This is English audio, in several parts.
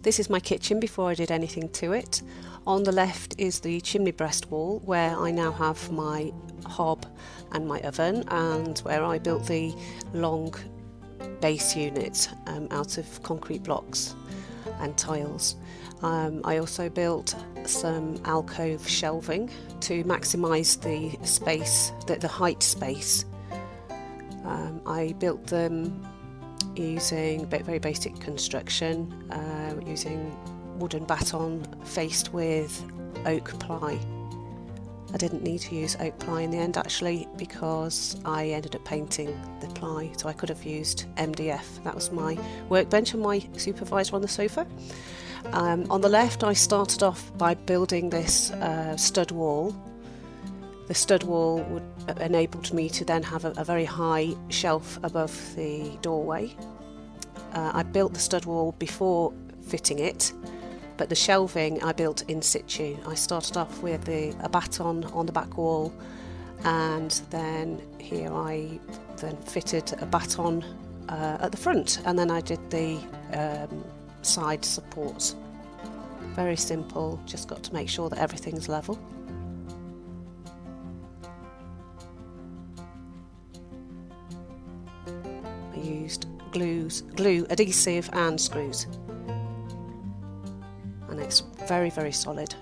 This is my kitchen before I did anything to it. On the left is the chimney breast wall where I now have my hob and my oven, and where I built the long base unit out of concrete blocks and tiles. I also built some alcove shelving to maximise the space, the height space. I built them using very basic construction, using wooden baton faced with oak ply. I didn't need to use oak ply in the end actually, because I ended up painting the ply, so I could have used MDF. That was my workbench and my supervisor on the sofa. On the left I started off by building this stud wall. The stud wall enabled me to then have a very high shelf above the doorway. I built the stud wall before fitting it, but the shelving I built in situ. I started off with a baton on the back wall, and then here I then fitted a baton at the front, and then I did the side supports. Very simple, just got to make sure that everything's level. I used glue, adhesive and screws, and it's very solid.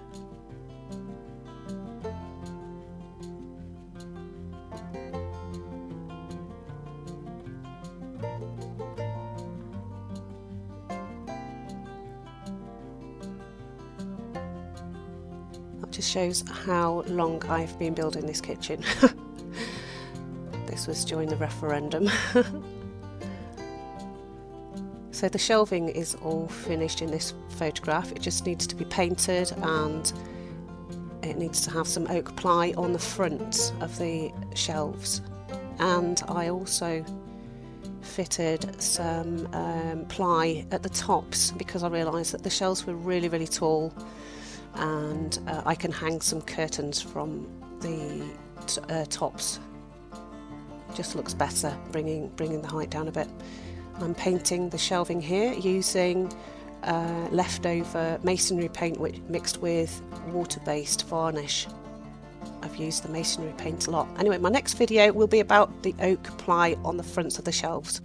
That just shows how long I've been building this kitchen. This was during the referendum. So the shelving is all finished in this photograph. It just needs to be painted, and it needs to have some oak ply on the front of the shelves. And I also fitted some ply at the tops, because I realised that the shelves were really tall, and I can hang some curtains from the tops. Just looks better, bringing the height down a bit. I'm painting the shelving here using leftover masonry paint mixed with water-based varnish. I've used the masonry paint a lot. Anyway, my next video will be about the oak ply on the fronts of the shelves.